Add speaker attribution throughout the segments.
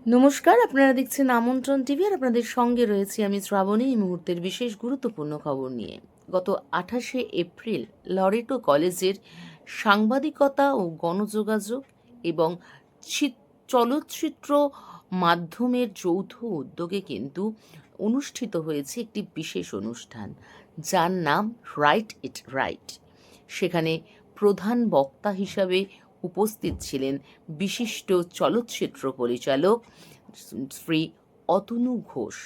Speaker 1: নমস্কার, আপনারা দেখছেন আমন্ত্রণ টিভি আর আপনাদের সঙ্গে রয়েছি আমি শ্রাবণী। এই মুহূর্তের বিশেষ গুরুত্বপূর্ণ খবর নিয়ে। গত 28শে এপ্রিল লরেটো কলেজের সাংবাদিকতা ও গণযোগাযোগ এবং চলচ্চিত্র মাধ্যমের যৌথ উদ্যোগে কিন্তু অনুষ্ঠিত হয়েছে একটি বিশেষ অনুষ্ঠান, যার নাম রাইট ইট রাইট। সেখানে প্রধান বক্তা হিসাবে উপস্থিত ছিলেন বিশিষ্ট চলচ্চিত্র পরিচালক শ্রী অতনু ঘোষ।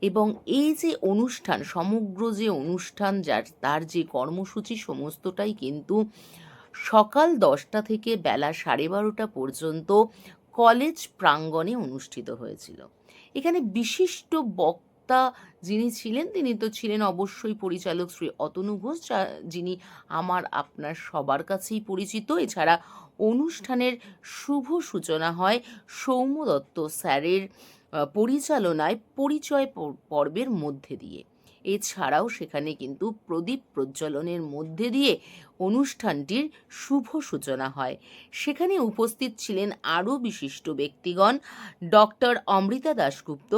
Speaker 1: এবং এই যে অনুষ্ঠান, সমগ্র যে অনুষ্ঠান, তার যে কর্মসূচি, সমস্তটাই কিন্তু সকাল 10টা থেকে বেলা 12:30 পর্যন্ত কলেজ প্রাঙ্গণে অনুষ্ঠিত হয়েছিল। এখানে বিশিষ্ট বক্তা যিনি ছিলেন, তিনি তো ছিলেন অবশ্যই পরিচালক শ্রী অতনু ঘোষ, যিনি আমার আপনার সবার কাছেই পরিচিত। এছাড়া অনুষ্ঠানের শুভ সূচনা হয় সৌম্য দত্ত স্যারের পরিচালনায় পরিচয় পর্বের মধ্যে দিয়ে। এছাড়াও সেখানে কিন্তু প্রদীপ প্রজ্বলনের মধ্যে দিয়ে অনুষ্ঠানটির শুভ সূচনা হয়। সেখানে উপস্থিত ছিলেন আরও বিশিষ্ট ব্যক্তিগণ। ডক্টর অমৃতা দাশগুপ্ত,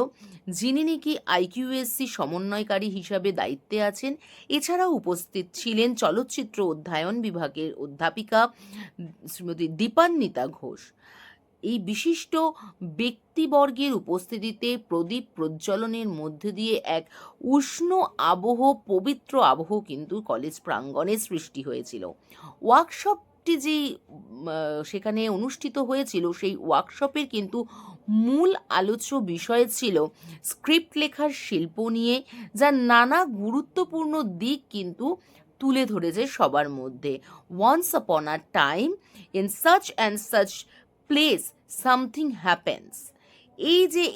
Speaker 1: যিনি নাকি আইকিউএসসি সমন্বয়কারী হিসাবে দায়িত্বে আছেন। এছাড়াও উপস্থিত ছিলেন চলচ্চিত্র অধ্যয়ন বিভাগের অধ্যাপিকা শ্রীমতী দীপান্বিতা ঘোষ। এই বিশিষ্ট ব্যক্তিবর্গের উপস্থিতিতে প্রদীপ প্রজ্বলনের মধ্যে দিয়ে এক উষ্ণ আবহ, পবিত্র আবহ কিন্তু কলেজ প্রাঙ্গণে সৃষ্টি হয়েছিল। ওয়ার্কশপটি যেই সেখানে অনুষ্ঠিত হয়েছিল, সেই ওয়ার্কশপের কিন্তু মূল আলোচ্য বিষয় ছিল স্ক্রিপ্ট লেখার শিল্প নিয়ে, যার নানা গুরুত্বপূর্ণ দিক কিন্তু তুলে ধরেছে সবার মধ্যে। Once upon a time in such and such place something happens.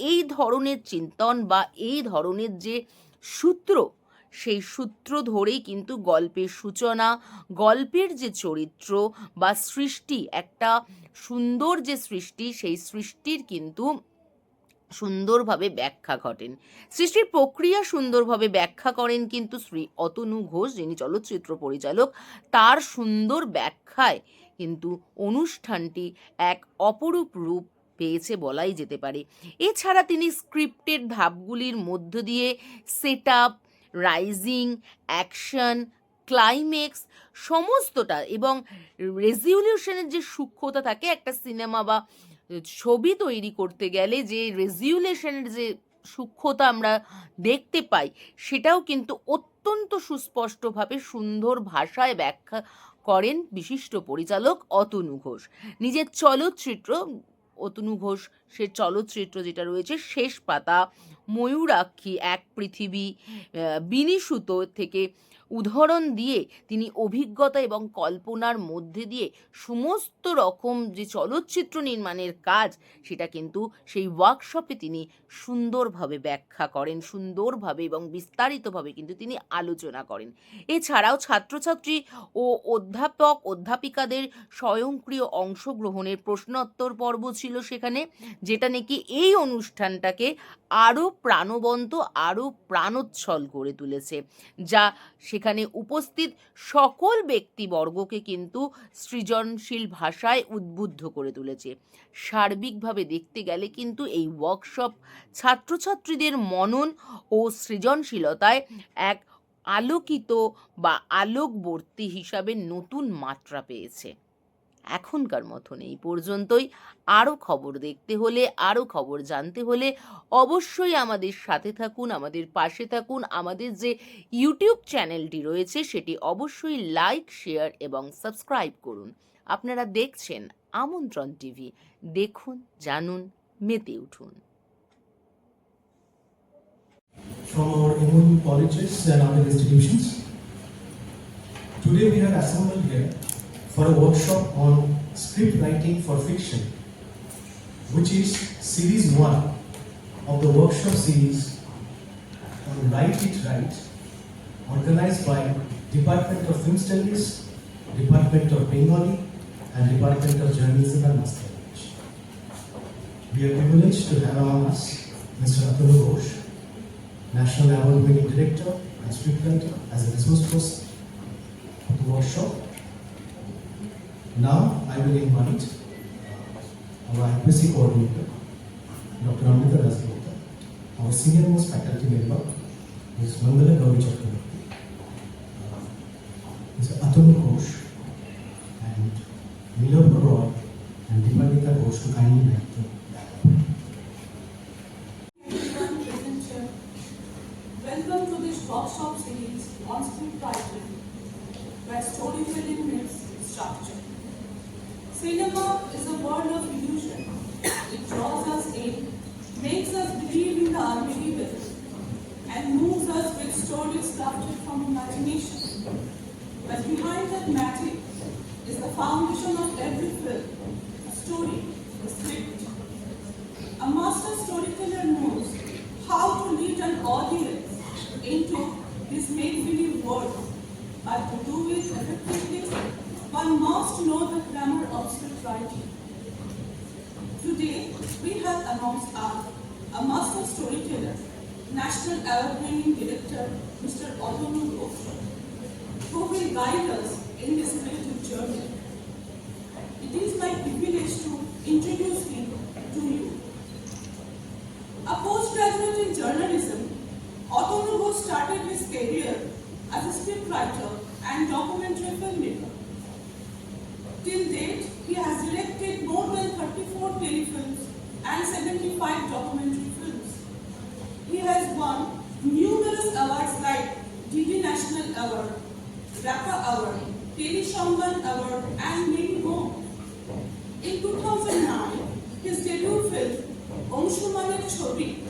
Speaker 1: এই ধরনের চিন্তন বা এই ধরনের যে সূত্র, সেই সূত্র ধরেই কিন্তু গল্পের সূচনা, গল্পের যে চরিত্র বা সৃষ্টি, একটা সুন্দর যে সৃষ্টি, সেই সৃষ্টির কিন্তু সুন্দরভাবে ব্যাখ্যা ঘটেন। সৃষ্টির প্রক্রিয়া সুন্দরভাবে ব্যাখ্যা করেন কিন্তু শ্রী অতনু ঘোষ, যিনি চলচ্চিত্র পরিচালক। তার সুন্দর ব্যাখ্যায় কিন্তু অনুষ্ঠানটি এক অপরূপ রূপ পেয়েছে বলাই যেতে পারে। এছাড়া তিনি স্ক্রিপ্টের ধাপগুলির মধ্য দিয়ে set up, rising, action, climax সমস্তটা, এবং রেজলিউশনের যে সূক্ষ্মতা থাকে একটা সিনেমা বা ছবি তৈরি করতে গেলে, যে রেজলিউশনের যে সূক্ষ্মতা আমরা দেখতে পাই, সেটাও কিন্তু অত্যন্ত সুস্পষ্টভাবে সুন্দর ভাষায় ব্যাখ্যা করেন বিশিষ্ট পরিচালক অতনু ঘোষ। নিজের চলচ্চিত্র, অতনু ঘোষ সে চলচ্চিত্র যেটা রয়েছে শেষ পাতা, ময়ূরাক্ষী, এক পৃথিবী, বিনিসুতো থেকে উদাহরণ দিয়ে তিনি অভিজ্ঞতা এবং কল্পনার মধ্যে দিয়ে সমস্ত রকম যে চলচ্চিত্র নির্মাণের কাজ, সেটা কিন্তু সেই ওয়ার্কশপে তিনি সুন্দরভাবে ব্যাখ্যা করেন, সুন্দরভাবে এবং বিস্তারিতভাবে কিন্তু তিনি আলোচনা করেন। এছাড়াও ছাত্রছাত্রী ও অধ্যাপিকাদের স্বয়ংক্রিয় অংশগ্রহণের প্রশ্নোত্তর পর্ব ছিল সেখানে, যেটা নাকি এই অনুষ্ঠানটাকে আরও প্রাণবন্ত, আরও প্রাণোচ্ছল করে তুলেছে, যা সেখানে উপস্থিত সকল ব্যক্তিবর্গকে কিন্তু সৃজনশীল ভাষায় উদ্বুদ্ধ করে তুলেছে। সার্বিকভাবে দেখতে গেলে কিন্তু এই ওয়ার্কশপ ছাত্রছাত্রীদের মনন ও সৃজনশীলতায় এক আলোকিত বা আলোকবর্তী হিসাবে নতুন মাত্রা পেয়েছে। এখনকার মতন এই পর্যন্তই। আরও খবর দেখতে হলে, আরও খবর জানতে হলে অবশ্যই আমাদের সাথে থাকুন, আমাদের পাশে থাকুন। আমাদের যে ইউটিউব চ্যানেলটি রয়েছে, সেটি অবশ্যই লাইক, শেয়ার এবং সাবস্ক্রাইব করুন। আপনারা দেখছেন আমন্ত্রণ টিভি। দেখুন, জানুন, মেতে উঠুন।
Speaker 2: From our own colleges and other institutions. Today we have assembled here for a workshop on script writing for fiction, which is series 1 of the workshop series on Write It Right, organized by Department of Film Studies, Department of Bengali, and Department of Journalism and Mass Language. We are privileged to have among us Mr. Atanu Ghosh, National Award-winning Director and Scriptwriter, as a resource person of the workshop. Now I will invite our IPC coordinator, our senior most faculty member, Ms. Mangala Gauri Chakraborty, Mr. Atul Ghosh, and Milo Barroy and Dipalika Ghosh to kindly make the
Speaker 3: Welcome to this workshop series on script writing, where storytelling meets structure. Cinema is a world of illusion. It draws us in, makes us believe in the unbelievable, and moves us with stories crafted from imagination. But behind that magic is the foundation of every film, a story, a script. A master storyteller knows how to lead an audience into this make-believe world. But to do it effectively, one must know the grammar of script writing. Today, we have amongst us a master storyteller, National Award-winning director, Mr. Otonu Ghosh, who will guide us in this creative journey. It is my privilege to introduce him to you. A postgraduate in journalism, Otonu Ghosh started his career as a scriptwriter and documentary filmmaker. Till date, he has directed more than 34 telefilms and 75 documentary films. He has won numerous awards like DD National Award, RAPA Award, Teli Shamban Award, and many more. In 2009, his debut film, Anshumaner Chobi,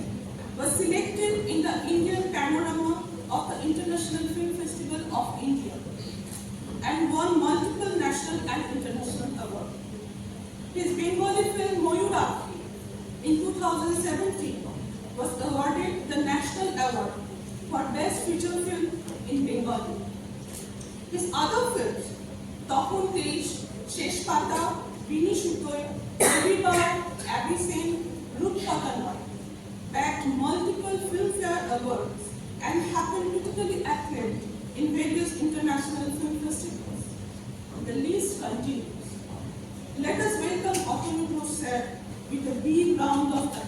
Speaker 3: was selected in the Indian Panorama of the International Film Festival of India and won multiple national and international awards. His Bengali film Moyurakhi in 2017 was awarded the National Award for Best Feature Film in Bengali. His other films, Tokhon Teish, Shesh Pata, Bini Shutoy, Ravibar, Abhi Sen, Rup Patanoy, bagged multiple Filmfare Awards and have been critically acclaimed in various international film festivals. The list continues. Let us welcome Otonu Ghosh sir with a big round of applause.